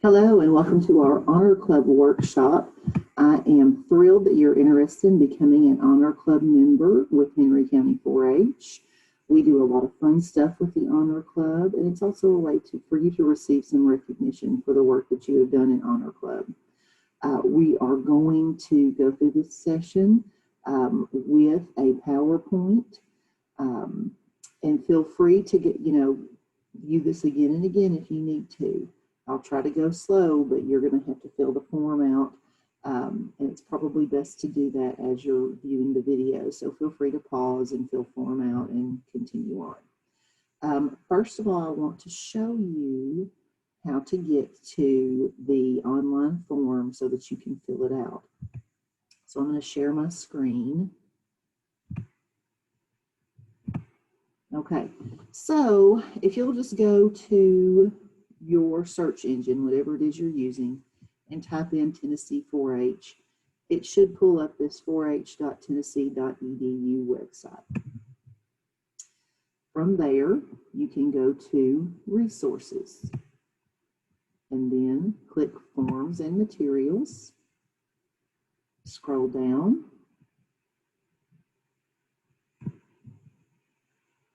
Hello and welcome to our Honor Club workshop. I am thrilled that you're interested in becoming an Honor Club member with Henry County 4-H. We do a lot of fun stuff with the Honor Club, and it's also a way for you to receive some recognition for the work that you have done in Honor Club. We are going to go through this session with a PowerPoint, and feel free to view this again and again if you need to. I'll try to go slow, but you're going to have to fill the form out, and it's probably best to do that as you're viewing the video. So feel free to pause and fill form out and continue on. First of all, I want to show you how to get to the online form so that you can fill it out. So I'm going to share my screen. Okay, so if you'll just go to your search engine, whatever it is you're using, and type in Tennessee 4-H, it should pull up this 4h.tennessee.edu website. From there, you can go to Resources, and then click Forms and Materials. Scroll down,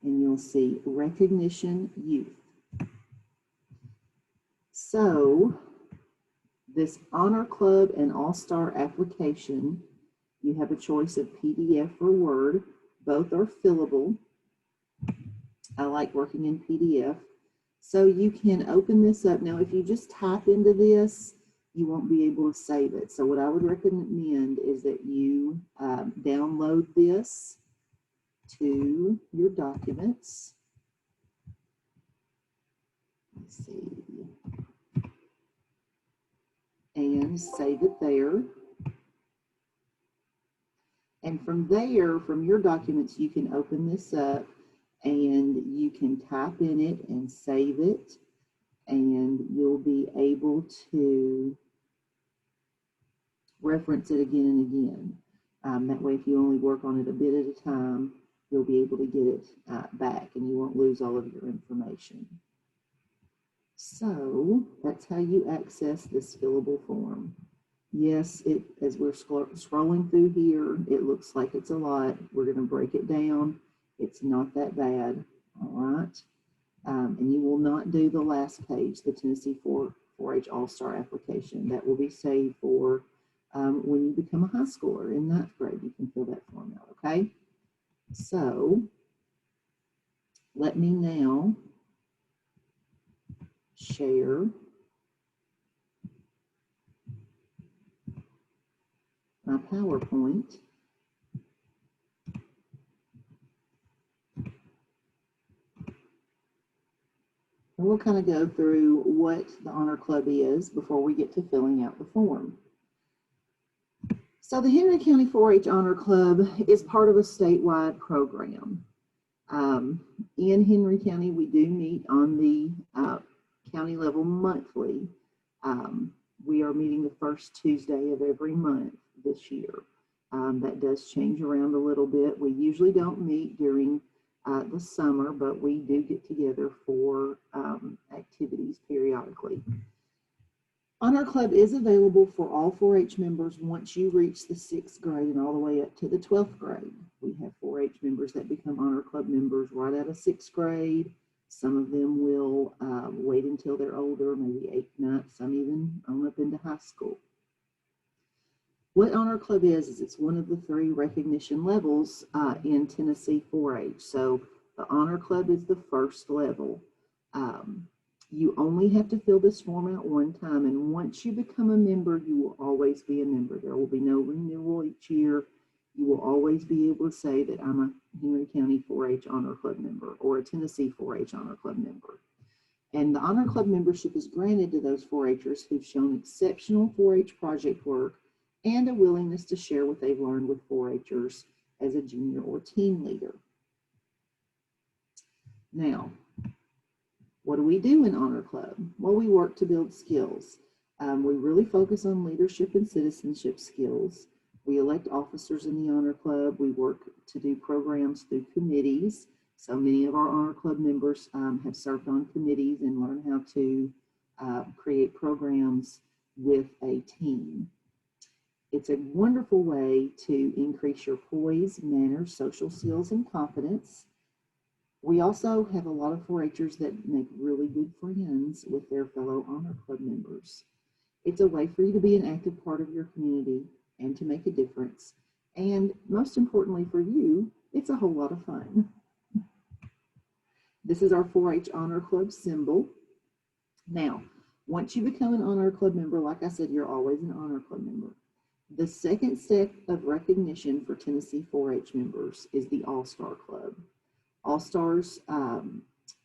and you'll see Recognition Youth. So this Honor Club and AllStar application, you have a choice of PDF or Word. Both are fillable. I like working in PDF. So you can open this up. Now, if you just type into this, you won't be able to save it. So what I would recommend is that you download this to your documents. Let's see. And save it there. And from there, from your documents, you can open this up and you can type in it and save it, and you'll be able to reference it again and again. That way, if you only work on it a bit at a time, you'll be able to get it back and you won't lose all of your information. So that's how you access this fillable form. Yes, as we're scrolling through here, it looks like it's a lot. We're going to break it down. It's not that bad, all right? And you will not do the last page, the Tennessee 4-H All-Star application. That will be saved for when you become a high schooler in 9th grade. You can fill that form out, okay? So let me now share my PowerPoint. And we'll kind of go through what the Honor Club is before we get to filling out the form. So the Henry County 4-H Honor Club is part of a statewide program. In Henry County, we do meet on the county level monthly. We are meeting the first Tuesday of every month this year. That does change around a little bit. We usually don't meet during the summer, but we do get together for activities periodically. Honor Club is available for all 4-H members once you reach the 6th grade and all the way up to the 12th grade. We have 4-H members that become Honor Club members right out of 6th grade. Some of them will wait until they're older, maybe 8th, 9th, some even on up into high school. What Honor Club is it's one of the 3 recognition levels in Tennessee 4-H. So the Honor Club is the first level. You only have to fill this form out one time, and once you become a member, you will always be a member. There will be no renewal each year. You will always be able to say that I'm a Henry County 4-H Honor Club member or a Tennessee 4-H Honor Club member. And the Honor Club membership is granted to those 4-Hers who've shown exceptional 4-H project work and a willingness to share what they've learned with 4-Hers as a junior or teen leader. Now, what do we do in Honor Club? Well, we work to build skills. We really focus on leadership and citizenship skills. We elect officers in the Honor Club. We work to do programs through committees. So many of our Honor Club members have served on committees and learned how to create programs with a team. It's a wonderful way to increase your poise, manners, social skills, and confidence. We also have a lot of 4-Hers that make really good friends with their fellow Honor Club members. It's a way for you to be an active part of your community and to make a difference. And most importantly for you, it's a whole lot of fun. This is our 4-H Honor Club symbol. Now, once you become an Honor Club member, like I said, you're always an Honor Club member. The second step of recognition for Tennessee 4-H members is the AllStar Club. AllStar's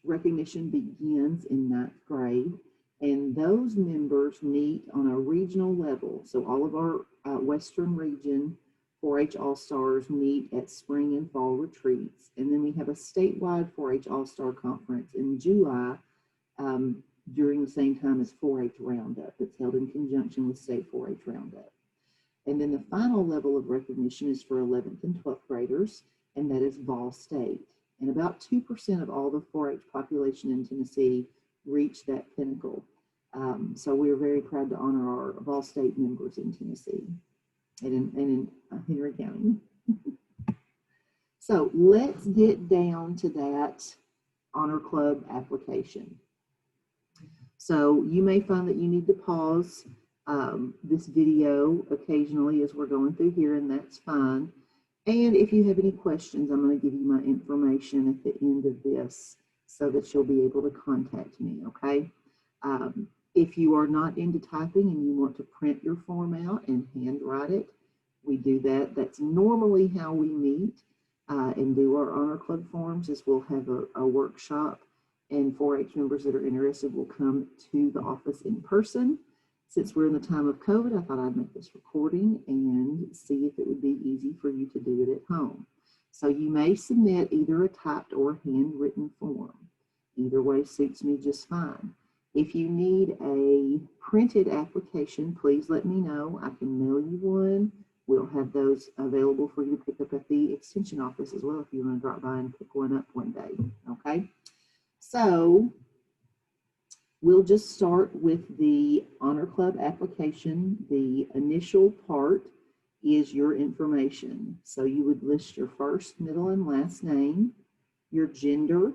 recognition begins in 9th grade, and those members meet on a regional level. So all of our Western region 4-H All-Stars meet at spring and fall retreats. And then we have a statewide 4-H All-Star Conference in July during the same time as 4-H Roundup. It's held in conjunction with State 4-H Roundup. And then the final level of recognition is for 11th and 12th graders, and that is Vol State. And about 2% of all the 4-H population in Tennessee reach that pinnacle. So we're very proud to honor our Vol State members in Tennessee and in Henry County. So let's get down to that Honor Club application. So you may find that you need to pause this video occasionally as we're going through here, and that's fine. And if you have any questions, I'm going to give you my information at the end of this so that you'll be able to contact me, okay? If you are not into typing and you want to print your form out and handwrite it, we do that. That's normally how we meet and do our Honor Club forms, is we'll have a workshop, and 4-H members that are interested will come to the office in person. Since we're in the time of COVID, I thought I'd make this recording and see if it would be easy for you to do it at home. So you may submit either a typed or handwritten form. Either way suits me just fine. If you need a printed application, please let me know. I can mail you one. We'll have those available for you to pick up at the extension office as well if you want to drop by and pick one up one day, okay? So we'll just start with the Honor Club application. The initial part is your information. So you would list your first, middle, and last name, your gender,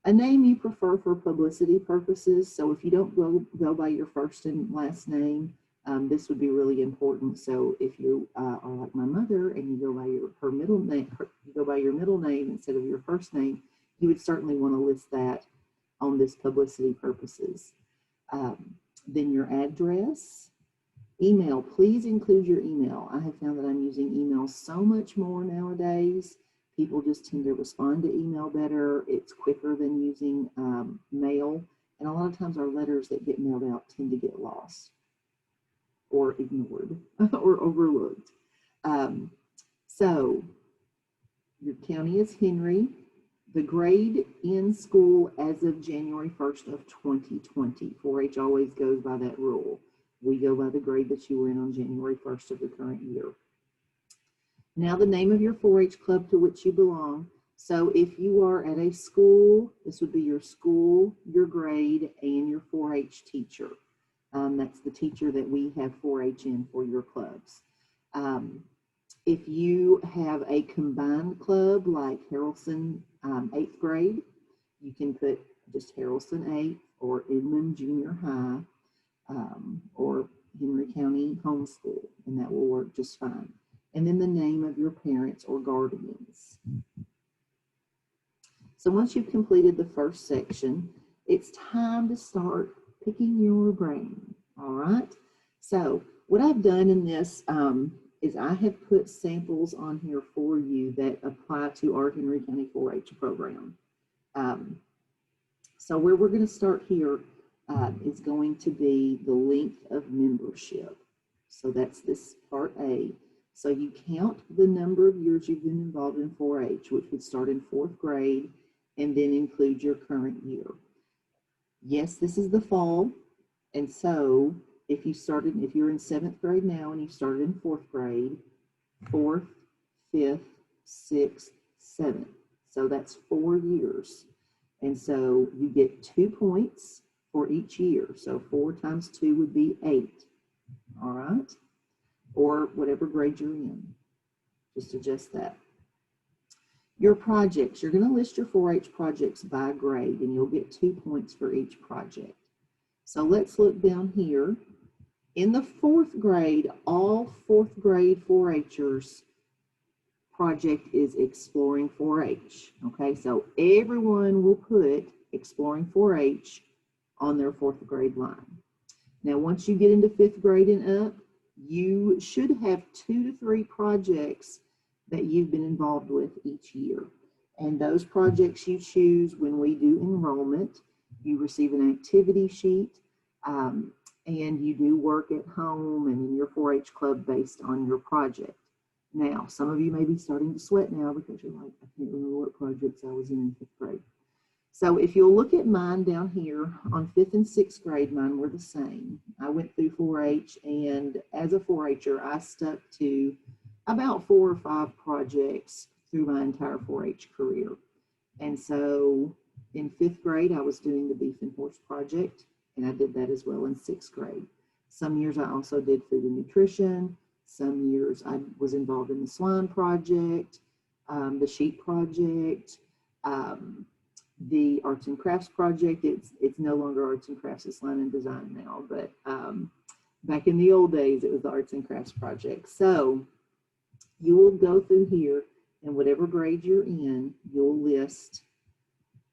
a name you prefer for publicity purposes. So if you don't go by your first and last name, this would be really important. So if you are like my mother and you go by her middle name, you go by your middle name instead of your first name, you would certainly want to list that on this publicity purposes. Then your address, email, please include your email. I have found that I'm using email so much more nowadays. People just tend to respond to email better. It's quicker than using mail. And a lot of times our letters that get mailed out tend to get lost or ignored or overlooked. So your county is Henry. The grade in school as of January 1st of 2020. 4-H always goes by that rule. We go by the grade that you were in on January 1st of the current year. Now the name of your 4-H club to which you belong. So if you are at a school, this would be your school, your grade, and your 4-H teacher. That's the teacher that we have 4-H in for your clubs. If you have a combined club like Harrelson 8th grade, you can put just Harrelson 8th or Inman Junior High or Henry County Homeschool, and that will work just fine. And then the name of your parents or guardians. So once you've completed the first section, it's time to start picking your brain, all right? So what I've done in this is I have put samples on here for you that apply to our Henry County 4-H program. So where we're going to start here is going to be the length of membership. So that's this part A. So you count the number of years you've been involved in 4-H, which would start in 4th grade, and then include your current year. Yes, this is the fall, and so if you're in 7th grade now and you started in 4th grade, 4th, 5th, 6th, 7th. So that's 4 years. And so you get 2 points for each year. So 4 times 2 would be 8, all right? Or whatever grade you're in, just adjust that. Your projects, you're going to list your 4-H projects by grade, and you'll get 2 points for each project. So let's look down here. In the 4th grade, all 4th grade 4-Hers project is Exploring 4-H. Okay, so everyone will put Exploring 4-H on their 4th grade line. Now, once you get into 5th grade and up, you should have 2 to 3 projects that you've been involved with each year. And those projects you choose when we do enrollment. You receive an activity sheet, and you do work at home and in your 4-H club based on your project. Now, some of you may be starting to sweat now because you're like, I can't remember what projects I was in 5th grade. So if you'll look at mine down here on 5th and 6th grade, mine were the same. I went through 4-H, and as a 4-Her, I stuck to about 4 or 5 projects through my entire 4-H career. And so in 5th grade, I was doing the Beef and Horse project, and I did that as well in 6th grade. Some years I also did food and nutrition. Some years I was involved in the swine project, the sheep project, the arts and crafts project. It's no longer arts and crafts, it's line and design now, but back in the old days, it was the arts and crafts project. So you will go through here, and whatever grade you're in, you'll list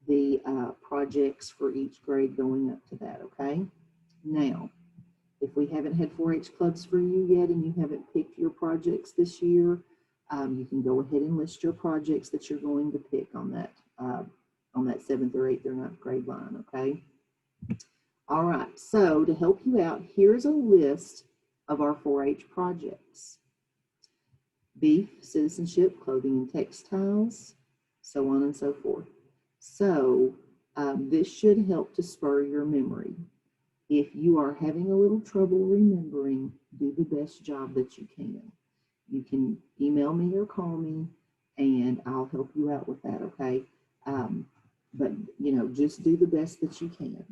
the projects for each grade going up to that, okay? Now, if we haven't had 4-H clubs for you yet and you haven't picked your projects this year, you can go ahead and list your projects that you're going to pick on that 7th or 8th or 9th grade line, okay? All right, so to help you out, here's a list of our 4-H projects. Beef, citizenship, clothing and textiles, so on and so forth. So this should help to spur your memory. If you are having a little trouble remembering, do the best job that you can. You can email me or call me, and I'll help you out with that, okay? But, you know, just do the best that you can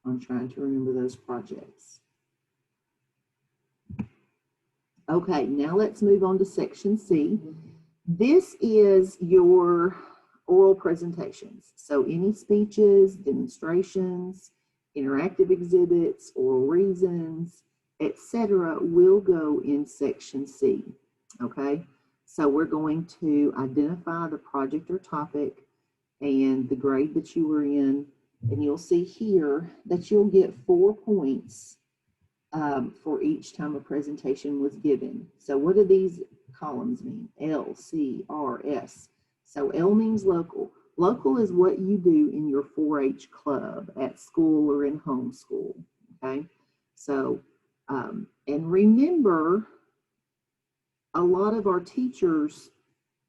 on trying to remember those projects. Okay, now let's move on to section C. This is your oral presentations. So any speeches, demonstrations, interactive exhibits, oral reasons, etc. will go in section C, okay? So we're going to identify the project or topic and the grade that you were in, and you'll see here that you'll get 4 points for each time a presentation was given. So what do these columns mean? L, C, R, S. So L means local. Local is what you do in your 4-H club at school or in homeschool, okay? So, and remember, a lot of our teachers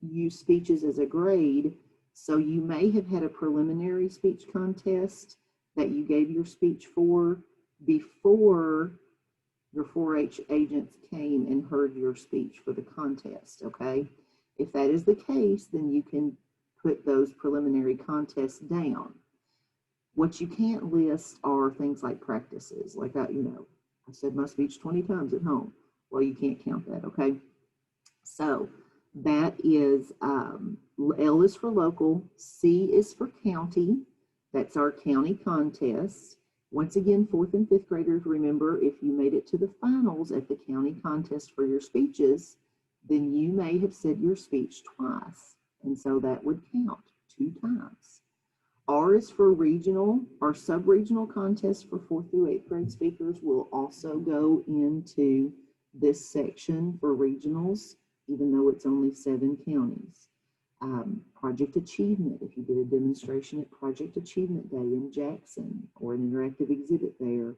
use speeches as a grade, so you may have had a preliminary speech contest that you gave your speech for before your 4-H agents came and heard your speech for the contest, okay? If that is the case, then you can put those preliminary contests down. What you can't list are things like practices, like I said my speech 20 times at home. Well, you can't count that, okay? So that is, L is for local, C is for county, that's our county contest. Once again, 4th and 5th graders, remember, if you made it to the finals at the county contest for your speeches, then you may have said your speech twice, and so that would count 2 times. R is for regional. Our sub-regional contest for 4th through 8th grade speakers will also go into this section for regionals, even though it's only 7 counties. Project Achievement, if you did a demonstration at Project Achievement Day in Jackson or an interactive exhibit there,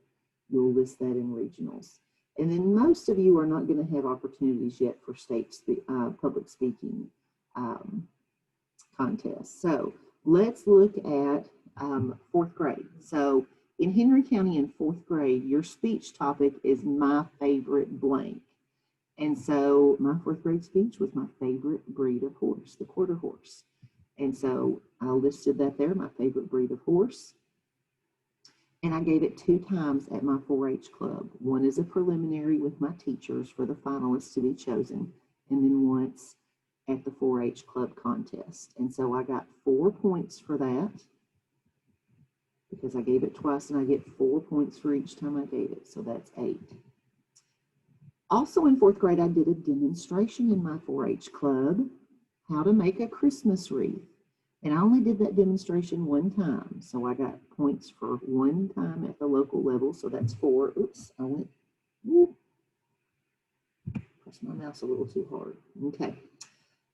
you'll list that in regionals. And then most of you are not going to have opportunities yet for state public speaking contests. So let's look at 4th grade. So in Henry County in 4th grade, your speech topic is my favorite blank. And so my 4th grade speech was my favorite breed of horse, the quarter horse. And so I listed that there, my favorite breed of horse. And I gave it 2 times at my 4-H club. One as a preliminary with my teachers for the finalists to be chosen, and then once at the 4-H club contest. And so I got 4 points for that because I gave it twice, and I get 4 points for each time I gave it. So that's 8. Also in 4th grade, I did a demonstration in my 4-H club, how to make a Christmas wreath. And I only did that demonstration 1 time. So I got points for 1 time at the local level. So that's 4. Oops, I went, whoop, pressed my mouse a little too hard. Okay.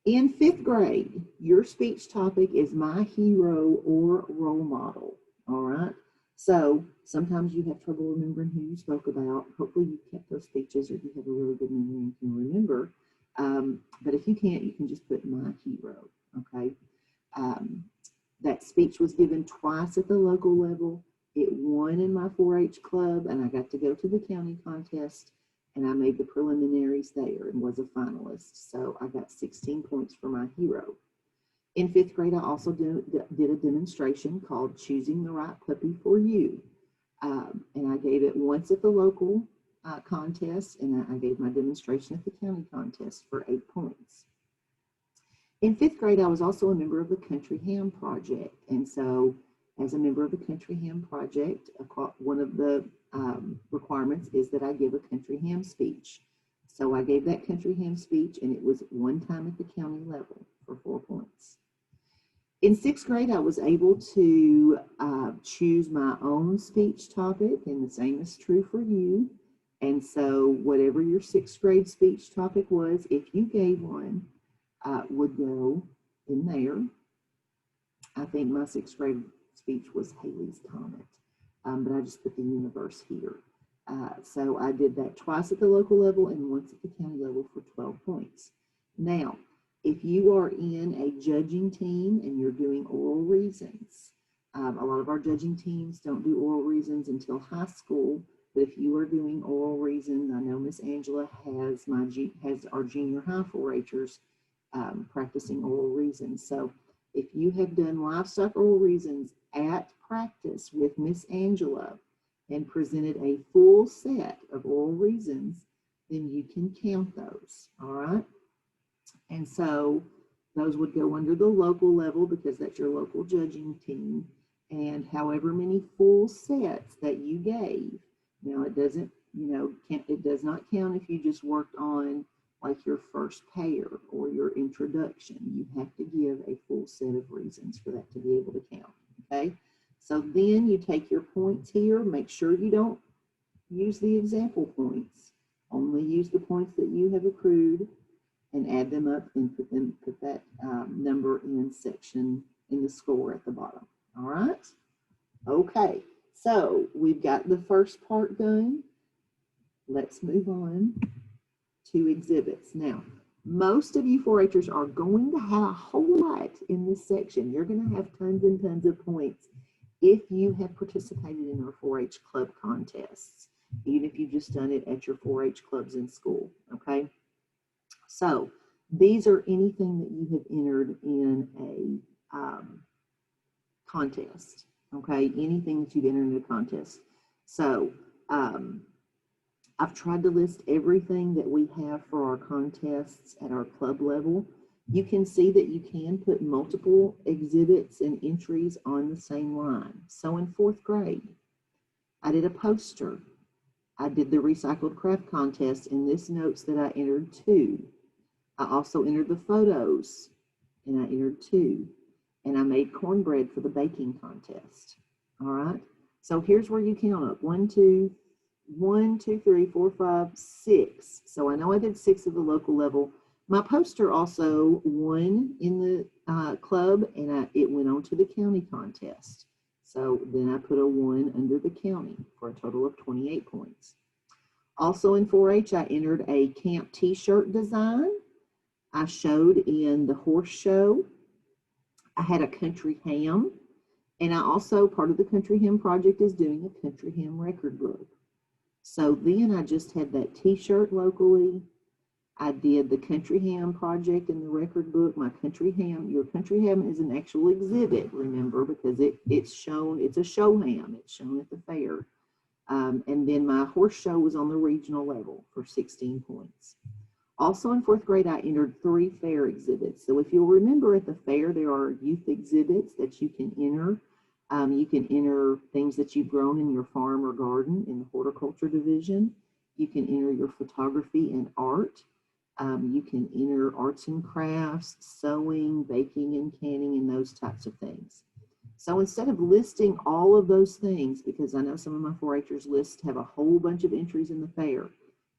In 5th grade, your speech topic is my hero or role model. All right. So sometimes you have trouble remembering who you spoke about. Hopefully you kept those speeches, or you have a really good memory and can remember. But if you can't, you can just put my hero. Okay. That speech was given twice at the local level. It won in my 4-H club, and I got to go to the county contest, and I made the preliminaries there and was a finalist. So I got 16 points for my hero. In 5th grade, I also did a demonstration called Choosing the Right Puppy for You. And I gave it once at the local contest, and I gave my demonstration at the county contest for 8 points. In 5th grade, I was also a member of the Country Ham Project. And so as a member of the Country Ham Project, one of the requirements is that I give a country ham speech. So I gave that country ham speech, and it was 1 time at the county level for 4 points. In 6th grade, I was able to choose my own speech topic, and the same is true for you. And so whatever your 6th grade speech topic was, if you gave one, would go in there. I think my 6th grade speech was Haley's Comet, but I just put the universe here. So I did that twice at the local level and once at the county level for 12 points. Now, if you are in a judging team and you're doing oral reasons, a lot of our judging teams don't do oral reasons until high school, but if you are doing oral reasons, I know Miss Angela has our junior high 4-Hers practicing oral reasons. So if you have done livestock oral reasons at practice with Miss Angela and presented a full set of oral reasons, then you can count those, all right? And so those would go under the local level because that's your local judging team. And however many full sets that you gave, now it doesn't, it does not count if you just worked on like your first pair or your introduction. You have to give a full set of reasons for that to be able to count, okay? So then you take your points here, make sure you don't use the example points, only use the points that you have accrued and add them up and put that number in section in the score at the bottom, all right? Okay, so we've got the first part done. Let's move on to exhibits. Now, most of you 4-Hers are going to have a whole lot in this section. You're going to have tons and tons of points if you have participated in our 4-H club contests, even if you've just done it at your 4-H clubs in school, okay? So these are anything that you have entered in a contest, okay? Anything that you've entered in a contest. So I've tried to list everything that we have for our contests at our club level. You can see that you can put multiple exhibits and entries on the same line. So in 4th grade, I did a poster. I did the recycled craft contest, and this notes that I entered 2. I also entered the photos, and I entered 2. And I made cornbread for the baking contest. All right. So here's where you count up. 1, 2, 3, 4, 5, 6. So I know I did 6 at the local level. My poster also won in the club, and it went on to the county contest. So then I put a 1 under the county for a total of 28 points. Also in 4-H, I entered a camp t-shirt design. I showed in the horse show. I had a country ham. And I also, part of the Country Ham Project is doing a Country Ham record book. So then I just had that t-shirt locally, I did the country ham project in the record book. My country ham, your country ham is an actual exhibit, remember, because it's shown, it's a show ham. It's shown at the fair. And then my horse show was on the regional level for 16 points. Also in 4th grade, I entered 3 fair exhibits. So if you'll remember at the fair, there are youth exhibits that you can enter. You can enter things that you've grown in your farm or garden in the horticulture division. You can enter your photography and art. You can enter arts and crafts, sewing, baking and canning, and those types of things. So instead of listing all of those things, because I know some of my 4-Hers have a whole bunch of entries in the fair,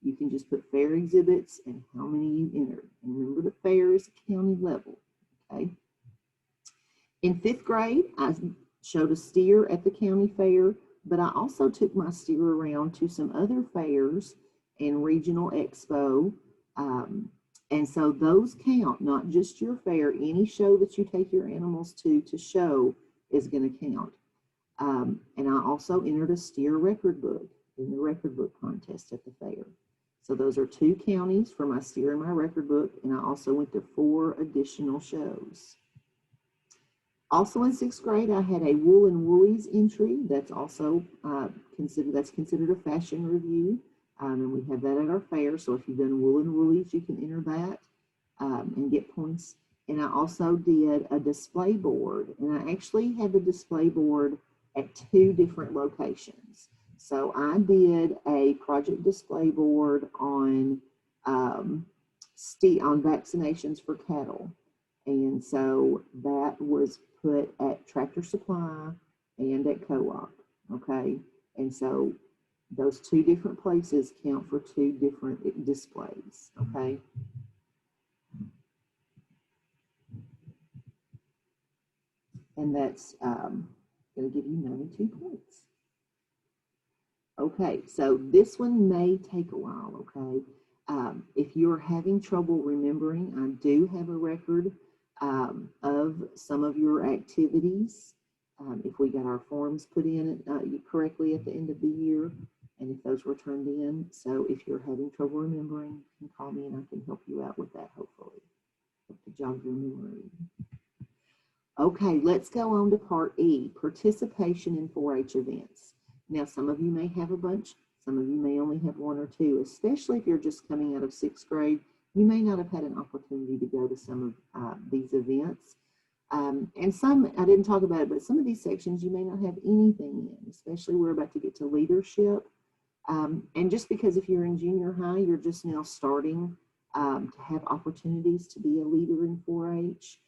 you can just put fair exhibits and how many you entered. And remember, the fair is a county level, okay? In 5th grade, I showed a steer at the county fair, but I also took my steer around to some other fairs and regional expo. And so those count, not just your fair. Any show that you take your animals to show is going to count. And I also entered a steer record book in the record book contest at the fair. So those are 2 counties for my steer and my record book, and I also went to 4 additional shows. Also in 6th grade, I had a Wool and Woolies entry. That's also considered a fashion review, and we have that at our fair. So if you've done Wool and Woolies, you can enter that and get points. And I also did a display board, and I actually had the display board at 2 different locations. So I did a project display board on vaccinations for cattle. And so that was put at Tractor Supply and at Co-op, okay? And so those 2 different places count for 2 different displays, okay? And that's going to give you 92 points. Okay, so this one may take a while, okay? If you're having trouble remembering, I do have a record of some of your activities. If we got our forms put in correctly at the end of the year, and if those were turned in. So if you're having trouble remembering, you can call me and I can help you out with that, hopefully. Hope to jog your memory. Okay, let's go on to part E, participation in 4-H events. Now, some of you may have a bunch, some of you may only have 1 or 2, especially if you're just coming out of 6th grade. You may not have had an opportunity to go to some of these events. And some, I didn't talk about it, but some of these sections you may not have anything in, especially we're about to get to leadership. And just because if you're in junior high, you're just now starting to have opportunities to be a leader in 4-H.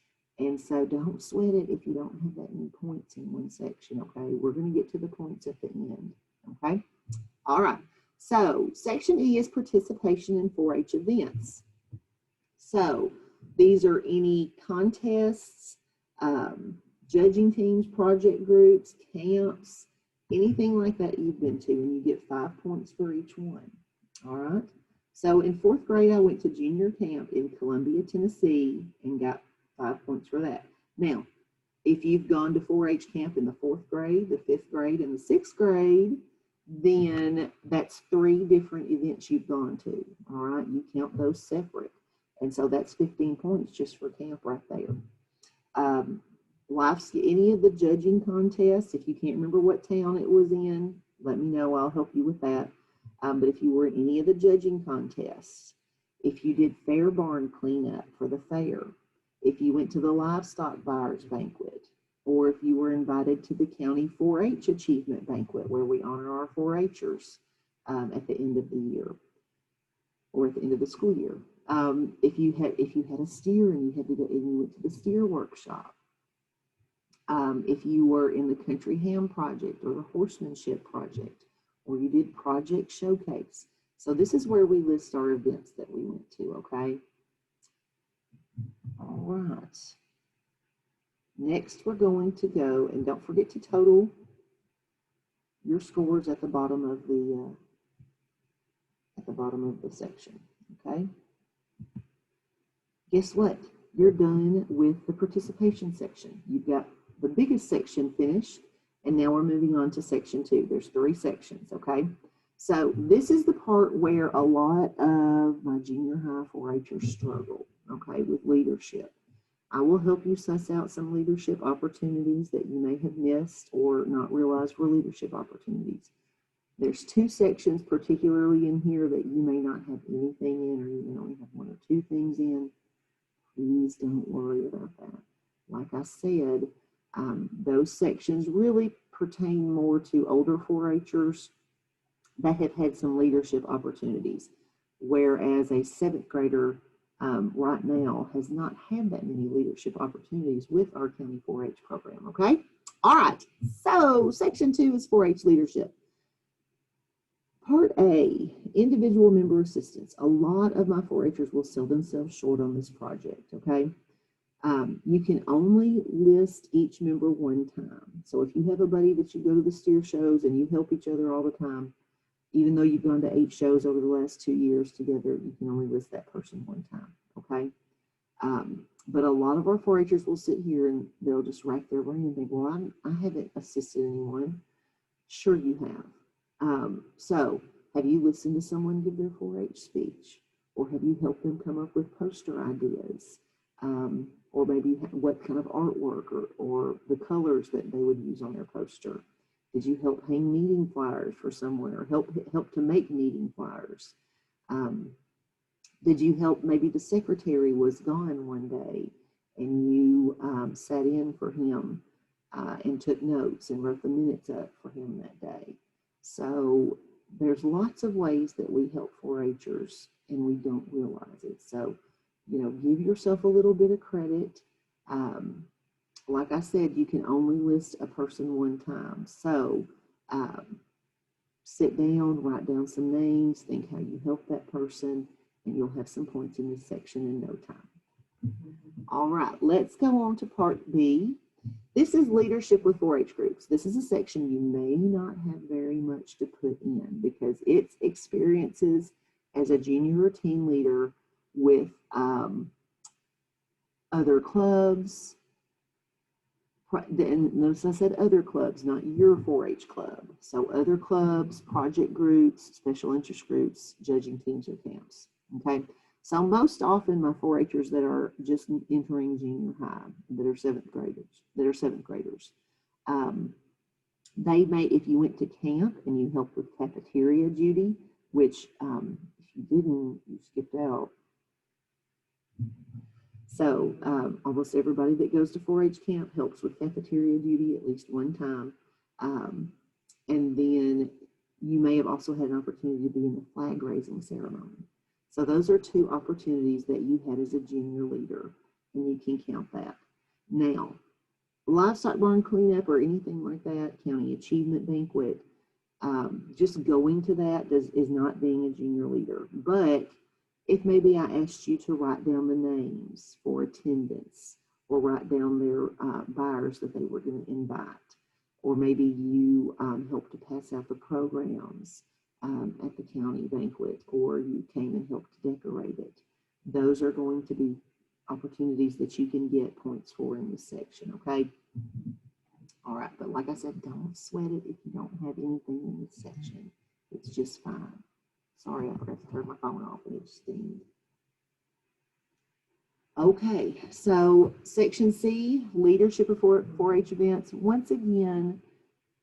And so don't sweat it if you don't have that many points in one section, okay? We're going to get to the points at the end, okay? All right, so section E is participation in 4-H events. So these are any contests, judging teams, project groups, camps, anything like that you've been to, and you get 5 points for each one, all right? So in 4th grade, I went to junior camp in Columbia, Tennessee, and got 5 points for that. Now, if you've gone to 4-H camp in the 4th grade, the 5th grade, and the 6th grade, then that's 3 different events you've gone to, all right? You count those separate. And so that's 15 points just for camp right there. Any of the judging contests, if you can't remember what town it was in, let me know, I'll help you with that. But if you were in any of the judging contests, if you did fair barn cleanup for the fair, if you went to the livestock buyers banquet, or if you were invited to the county 4-H achievement banquet where we honor our 4-Hers at the end of the year or at the end of the school year. If you had a steer and you had to go and you went to the steer workshop. If you were in the country ham project or the horsemanship project, or you did project showcase. So this is where we list our events that we went to, okay? All right. Next, we're going to go, and don't forget to total your scores at the bottom of the section, okay? Guess what? You're done with the participation section. You've got the biggest section finished, and now we're moving on to section 2. There's 3 sections, okay? So this is the part where a lot of my junior high 4-Hers struggle, okay, with leadership. I will help you suss out some leadership opportunities that you may have missed or not realized were leadership opportunities. There's 2 sections particularly in here that you may not have anything in, or you may only have 1 or 2 things in. Please don't worry about that. Like I said, those sections really pertain more to older 4-Hers that have had some leadership opportunities, whereas a 7th grader right now has not had that many leadership opportunities with our county 4-H program, okay? All right, so section 2 is 4-H leadership. Part A, individual member assistance. A lot of my 4-Hers will sell themselves short on this project, okay? You can only list each member 1 time. So if you have a buddy that you go to the steer shows and you help each other all the time, even though you've gone to 8 shows over the last 2 years together, you can only list that person 1 time, okay? But a lot of our 4-Hers will sit here and they'll just rack their brain and think, well, I haven't assisted anyone. Sure you have. So have you listened to someone give their 4-H speech? Or have you helped them come up with poster ideas? Or maybe what kind of artwork or the colors that they would use on their poster? Did you help hang meeting flyers for someone or help to make meeting flyers? Did you help, maybe the secretary was gone one day and you sat in for him and took notes and wrote the minutes up for him that day? So there's lots of ways that we help 4-Hers and we don't realize it. So, you know, give yourself a little bit of credit. Like I said, you can only list a person 1 time. So sit down, write down some names, think how you help that person, and you'll have some points in this section in no time. All right, let's go on to part B. This is leadership with 4-H groups. This is a section you may not have very much to put in because it's experiences as a junior or teen leader with other clubs. And notice I said other clubs, not your 4-H club. So other clubs, project groups, special interest groups, judging teams or camps, okay? So most often my 4-Hers that are just entering junior high, that are 7th graders, they may, if you went to camp and you helped with cafeteria duty, which if you didn't, you skipped out. So almost everybody that goes to 4-H camp helps with cafeteria duty at least 1 time. And then you may have also had an opportunity to be in the flag raising ceremony. So those are 2 opportunities that you had as a junior leader, and you can count that. Now, livestock barn cleanup or anything like that, county achievement banquet, just going to that is not being a junior leader. But if maybe I asked you to write down the names for attendance or write down their buyers that they were going to invite, or maybe you helped to pass out the programs at the county banquet, or you came and helped to decorate it, those are going to be opportunities that you can get points for in this section, okay? All right, but like I said, don't sweat it if you don't have anything in this section. It's just fine. Sorry, I forgot to turn my phone off and it just dinged. Okay, so section C, leadership of 4-H events. Once again,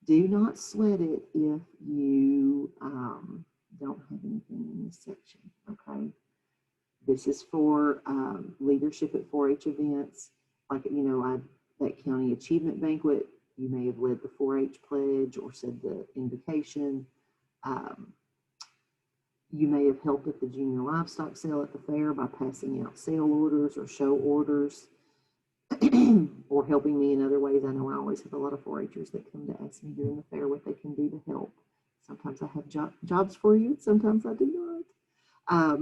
do not sweat it if you don't have anything in this section, okay? This is for leadership at 4-H events. Like, you know, that county achievement banquet, you may have led the 4-H pledge or said the invocation. You may have helped at the junior livestock sale at the fair by passing out sale orders or show orders or helping me in other ways. I know I always have a lot of 4-Hers that come to ask me during the fair what they can do to help. Sometimes I have jobs for you, sometimes I do not.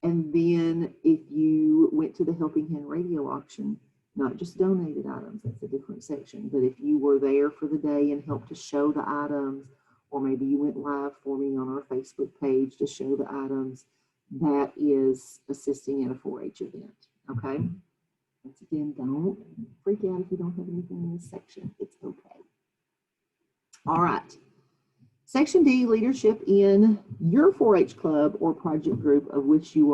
And then if you went to the Helping Hand radio auction, not just donated items, that's a different section, but if you were there for the day and helped to show the items, or maybe you went live for me on our Facebook page to show the items, that is assisting at a 4-H event, okay? Once again, don't freak out if you don't have anything in this section. It's okay. All right. Section D, leadership in your 4-H club or project group of which you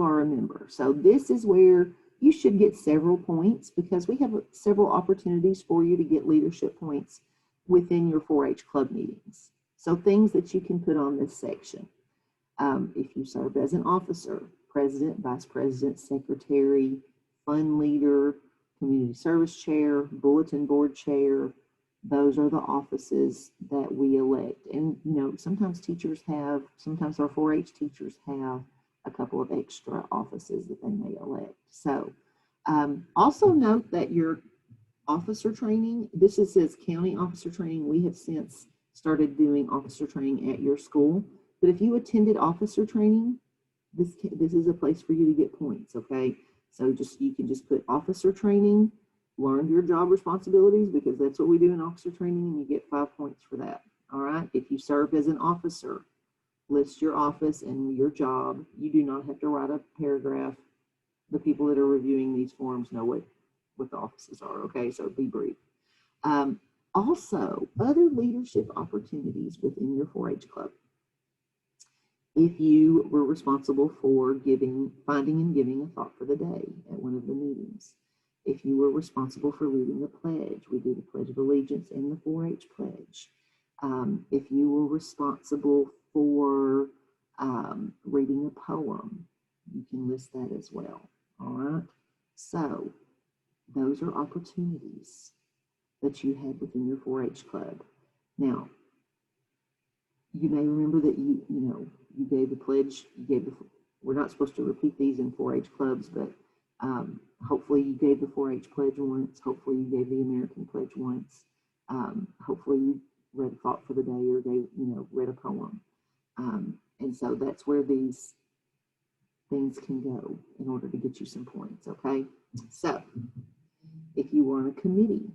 are a member. So this is where you should get several points because we have several opportunities for you to get leadership points within your 4-H club meetings. So things that you can put on this section. If you served as an officer, president, vice president, secretary, fund leader, community service chair, bulletin board chair, those are the offices that we elect. And, you know, sometimes our 4-H teachers have a couple of extra offices that they may elect. So also note that your officer training, this says county officer training. We have since started doing officer training at your school. But if you attended officer training, this is a place for you to get points, okay? So you can just put officer training, learn your job responsibilities because that's what we do in officer training, and you get 5 points for that. All right. If you served as an officer, list your office and your job. You do not have to write a paragraph. The people that are reviewing these forms know what the offices are. Okay. So be brief. Also, other leadership opportunities within your 4-H club. If you were responsible for finding and giving a thought for the day at one of the meetings. If you were responsible for leading the pledge, we do the Pledge of Allegiance and the 4-H pledge. If you were responsible for reading a poem, you can list that as well. All right. So those are opportunities that you had within your 4-H club. Now, you may remember that you gave the pledge. We're not supposed to repeat these in 4-H clubs, but hopefully you gave the 4-H pledge once. Hopefully you gave the American pledge once. Hopefully you read a thought for the day or read a poem. And so that's where these things can go in order to get you some points, okay? So if you were on a committee,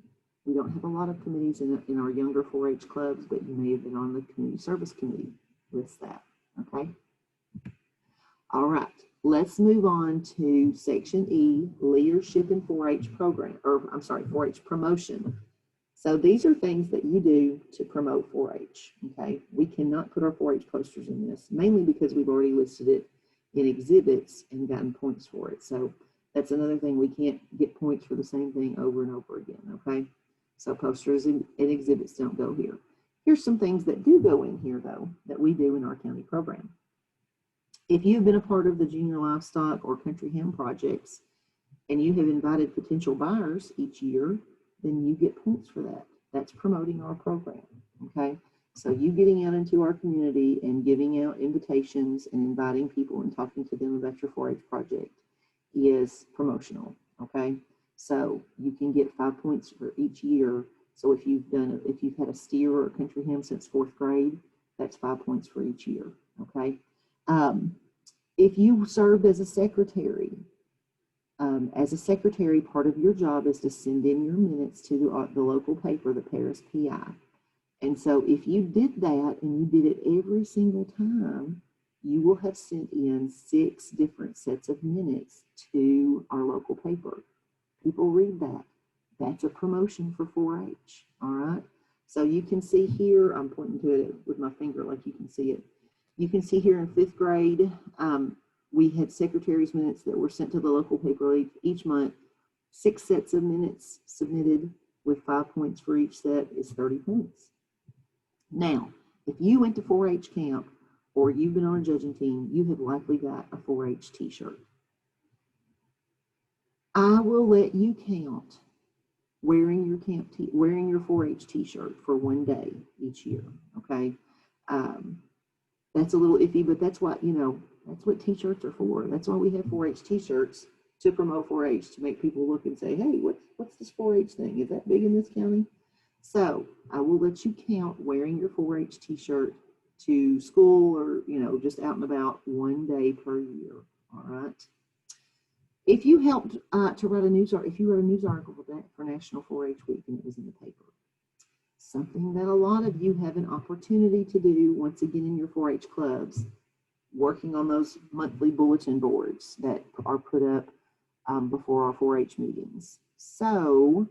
we don't have a lot of committees in our younger 4-H clubs, but you may have been on the community service committee. List that, okay? All right, let's move on to section E, leadership in 4-H program, 4-H promotion. So these are things that you do to promote 4-H, okay? We cannot put our 4-H posters in this, mainly because we've already listed it in exhibits and gotten points for it. So that's another thing, we can't get points for the same thing over and over again, okay? So posters and exhibits don't go here. Here's some things that do go in here, though, that we do in our county program. If you've been a part of the junior livestock or country ham projects and you have invited potential buyers each year, then you get points for that. That's promoting our program, okay? So you getting out into our community and giving out invitations and inviting people and talking to them about your 4-H project is promotional, okay? So you can get 5 points for each year. So if you've had a steer or a country ham since 4th grade, that's 5 points for each year, okay? If you served as a secretary, part of your job is to send in your minutes to the local paper, the Paris PI. And so if you did that and you did it every single time, you will have sent in 6 different sets of minutes to our local paper. People read that. That's a promotion for 4-H, all right? So you can see here, I'm pointing to it with my finger like you can see it. You can see here in 5th grade, we had secretary's minutes that were sent to the local paper each month. 6 sets of minutes submitted with 5 points for each set is 30 points. Now, if you went to 4-H camp or you've been on a judging team, you have likely got a 4-H t-shirt. I will let you count wearing your 4-H t-shirt for 1 day each year, okay? That's a little iffy, but that's what t-shirts are for. That's why we have 4-H t-shirts, to promote 4-H, to make people look and say, hey, what's this 4-H thing? Is that big in this county? So I will let you count wearing your 4-H t-shirt to school or, just out and about 1 day per year, all right? If you helped to write a news article, if you wrote a news article for National 4-H Week and it was in the paper, something that a lot of you have an opportunity to do once again in your 4-H clubs, working on those monthly bulletin boards that are put up before our 4-H meetings. So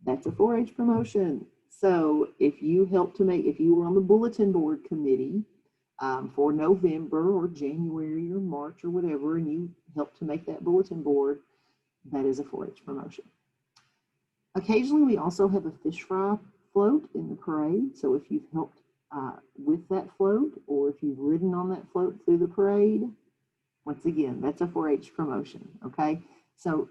that's a 4-H promotion. So if you were on the bulletin board committee for November or January or March or whatever, and you helped to make that bulletin board, that is a 4-H promotion. Occasionally, we also have a fish fry float in the parade. So if you've helped with that float, or if you've ridden on that float through the parade, once again, that's a 4-H promotion, okay? So,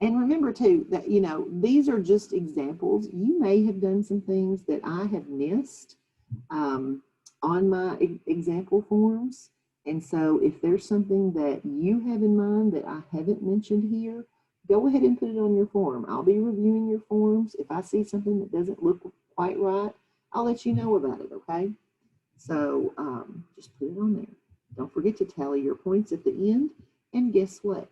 and remember too, that, you know, these are just examples. You may have done some things that I have missed on my example forms. And so if there's something that you have in mind that I haven't mentioned here, go ahead and put it on your form. I'll be reviewing your forms. If I see something that doesn't look quite right, I'll let you know about it, okay? So just put it on there. Don't forget to tally your points at the end. And guess what?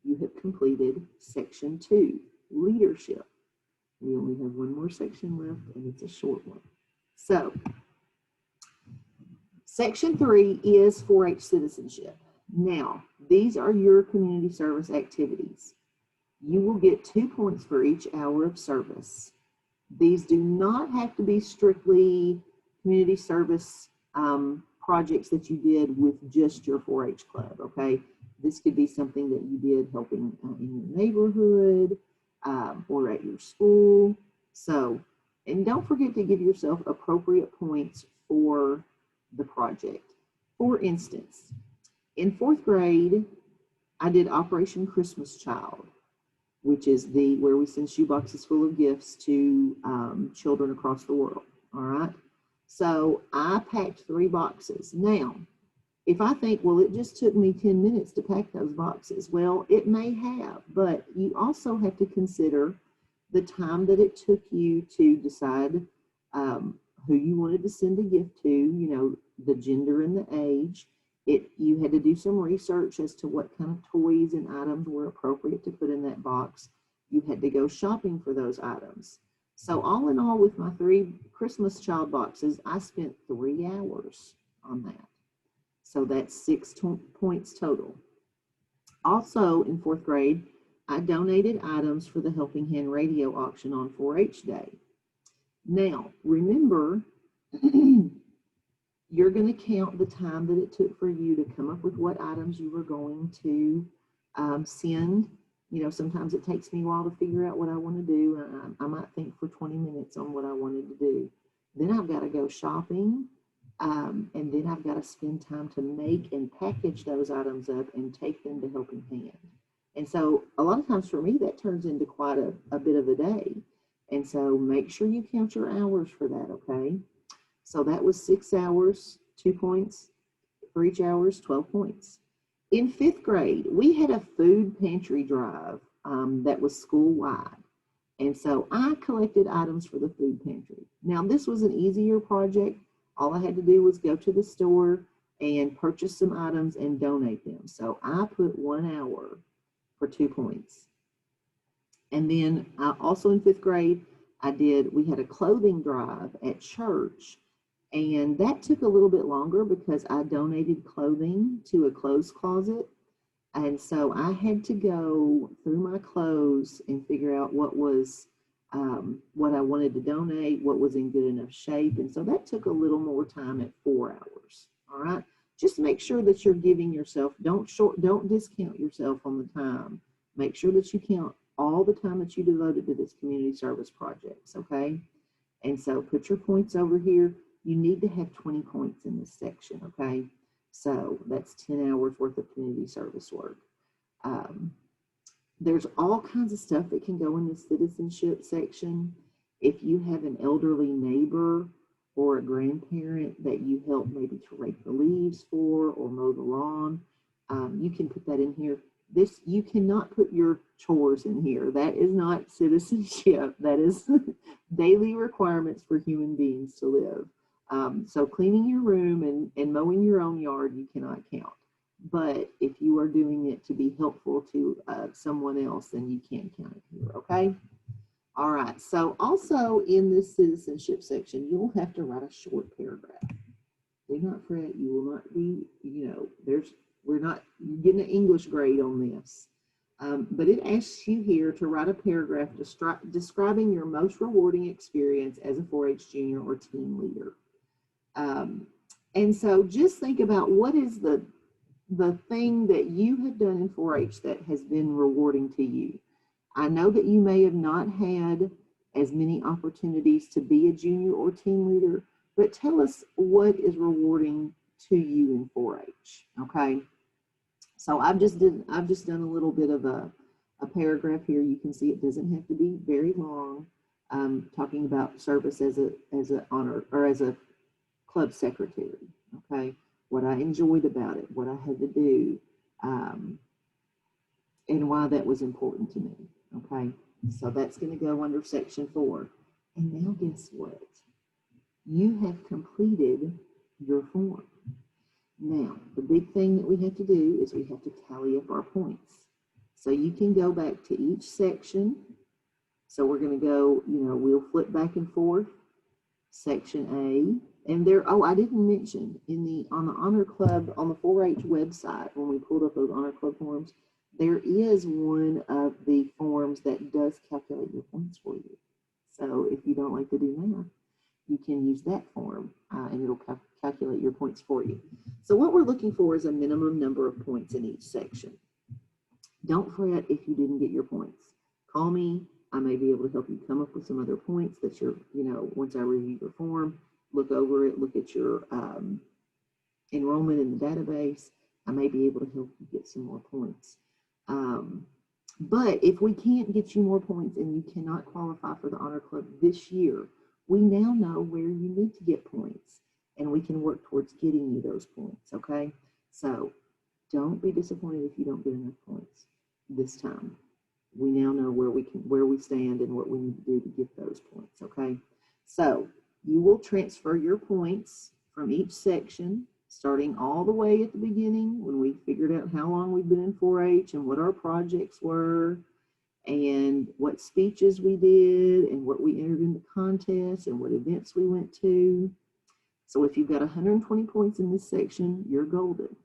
You have completed section 2, leadership. We only have one more section left, and it's a short one. So section 3 is 4-H citizenship. Now, these are your community service activities. You will get 2 points for each hour of service. These do not have to be strictly community service projects that you did with just your 4-H club, okay? This could be something that you did helping in your neighborhood or at your school. So, and don't forget to give yourself appropriate points for the project. For instance, in 4th grade, I did Operation Christmas Child, which is where we send shoeboxes full of gifts to children across the world, all right? So I packed 3 boxes. Now, if I think, well, it just took me 10 minutes to pack those boxes, well, it may have, but you also have to consider the time that it took you to decide who you wanted to send a gift to, you know, the gender and the age. You had to do some research as to what kind of toys and items were appropriate to put in that box. You had to go shopping for those items. So all in all, with my 3 Christmas child boxes, I spent 3 hours on that. So that's 6 points total. Also in 4th grade, I donated items for the Helping Hand radio auction on 4-H Day. Now, remember, you're going to count the time that it took for you to come up with what items you were going to send. You know, sometimes it takes me a while to figure out what I want to do. I might think for 20 minutes on what I wanted to do. Then I've got to go shopping, and then I've got to spend time to make and package those items up and take them to Helping Hand. And so a lot of times for me, that turns into quite a bit of a day. And so make sure you count your hours for that, okay? So that was 6 hours, 2 points for each hour, 12 points. In 5th grade, we had a food pantry drive that was school-wide. And so I collected items for the food pantry. Now, this was an easier project. All I had to do was go to the store and purchase some items and donate them. So I put 1 hour for 2 points. And then also in 5th grade, we had a clothing drive at church. And that took a little bit longer because I donated clothing to a clothes closet. And so I had to go through my clothes and figure out what was what I wanted to donate, what was in good enough shape. And so that took a little more time at 4 hours. All right. Just make sure that you're giving yourself, don't discount yourself on the time. Make sure that you count all the time that you devoted to this community service projects. Okay. And so put your points over here. You need to have 20 points in this section, okay? So that's 10 hours worth of community service work. There's all kinds of stuff that can go in the citizenship section. If you have an elderly neighbor or a grandparent that you help maybe to rake the leaves for or mow the lawn, you can put that in here. You cannot put your chores in here. That is not citizenship. That is daily requirements for human beings to live. So cleaning your room and mowing your own yard, you cannot count. But if you are doing it to be helpful to someone else, then you can count it here, okay? All right, so also in this citizenship section, you'll have to write a short paragraph. Do not fret, you will not be, we're not getting an English grade on this. But it asks you here to write a paragraph describing your most rewarding experience as a 4-H junior or team leader. And so just think about what is the thing that you have done in 4-H that has been rewarding to you. I know that you may have not had as many opportunities to be a junior or team leader, but tell us what is rewarding to you in 4-H, okay? So I've just done a little bit of a paragraph here. You can see it doesn't have to be very long, talking about service as a honor or as a club secretary, okay? What I enjoyed about it, what I had to do, and why that was important to me, okay? So that's going to go under section 4. And now guess what? You have completed your form. Now, the big thing that we have to do is we have to tally up our points. So you can go back to each section. So we're going to go, we'll flip back and forth. Section A. And there, oh, I didn't mention on the Honor Club, on the 4-H website, when we pulled up those Honor Club forms, there is one of the forms that does calculate your points for you. So if you don't like to do math, you can use that form and it'll calculate your points for you. So what we're looking for is a minimum number of points in each section. Don't fret if you didn't get your points. Call me. I may be able to help you come up with some other points that you're, once I review your form, look over it, look at your enrollment in the database, I may be able to help you get some more points. But if we can't get you more points and you cannot qualify for the Honor Club this year, we now know where you need to get points and we can work towards getting you those points, okay? So don't be disappointed if you don't get enough points this time. We now know where we stand and what we need to do to get those points, okay? So you will transfer your points from each section, starting all the way at the beginning when we figured out how long we've been in 4-H and what our projects were and what speeches we did and what we entered into contests and what events we went to. So if you've got 120 points in this section, you're golden.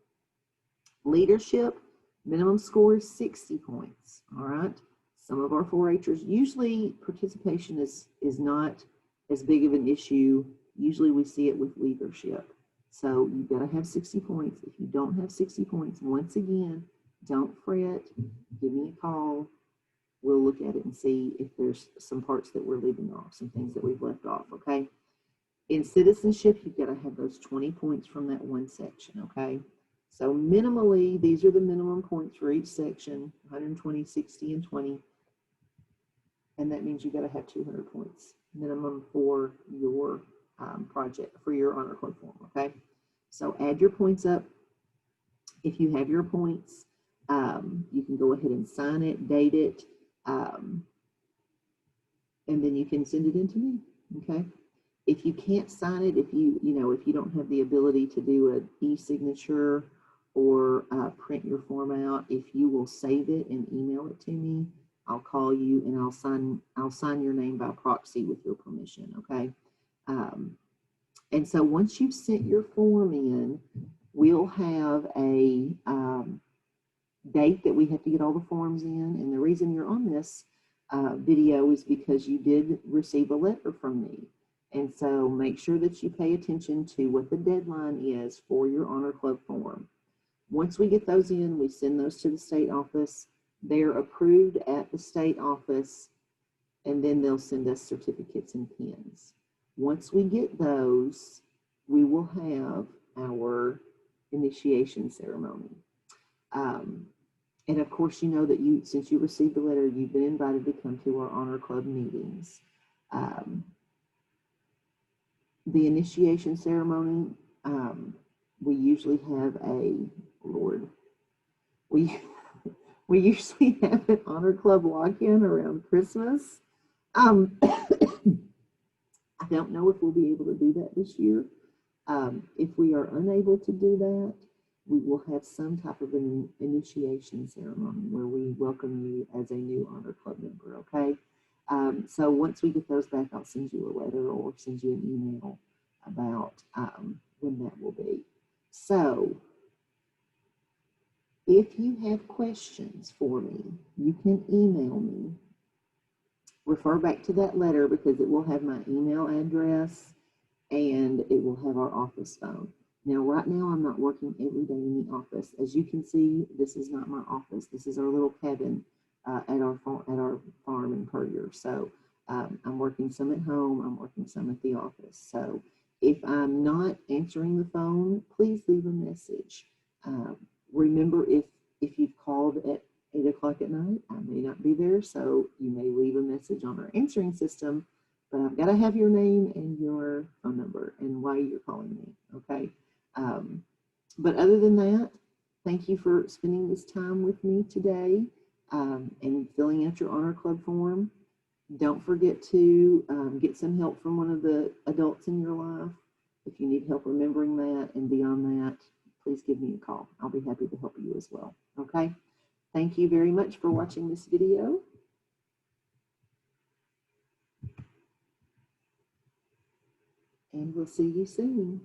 Leadership, minimum score is 60 points, all right? Some of our 4-Hers, usually participation is not as big of an issue. Usually we see it with leadership. So you've got to have 60 points. If you don't have 60 points, once again, don't fret. Give me a call. We'll look at it and see if there's some parts that we're leaving off, some things that we've left off, okay? In citizenship, you've got to have those 20 points from that one section, okay? So minimally, these are the minimum points for each section, 120, 60, and 20. And that means you've got to have 200 points minimum for your project, for your Honor Club form, okay? So add your points up. If you have your points, you can go ahead and sign it, date it, and then you can send it in to me, okay? If you can't sign it, if you don't have the ability to do an e-signature or print your form out, if you will save it and email it to me, I'll call you and I'll sign your name by proxy with your permission, okay? And so once you've sent your form in, we'll have a date that we have to get all the forms in. And the reason you're on this video is because you did receive a letter from me. And so make sure that you pay attention to what the deadline is for your Honor Club form. Once we get those in, we send those to the state office. They're approved at the state office, and then they'll send us certificates and pins. Once we get those, we will have our initiation ceremony. And of course, you know that since you received the letter, you've been invited to come to our Honor Club meetings. The initiation ceremony, we usually have we usually have an Honor Club walk-in around Christmas. I don't know if we'll be able to do that this year. If we are unable to do that, we will have some type of an initiation ceremony where we welcome you as a new Honor Club member, okay? So once we get those back, I'll send you a letter or send you an email about when that will be. So if you have questions for me, you can email me. Refer back to that letter because it will have my email address and it will have our office phone. Now, right now, I'm not working every day in the office. As you can see, this is not my office. This is our little cabin at our farm in Puryear. So I'm working some at home. I'm working some at the office. So if I'm not answering the phone, please leave a message. Remember, if you've called at 8 o'clock at night, I may not be there, so you may leave a message on our answering system, but I've got to have your name and your phone number and why you're calling me, okay? But other than that, thank you for spending this time with me today and filling out your Honor Club form. Don't forget to get some help from one of the adults in your life. If you need help remembering that and beyond that, please give me a call. I'll be happy to help you as well, okay? Thank you very much for watching this video. And we'll see you soon.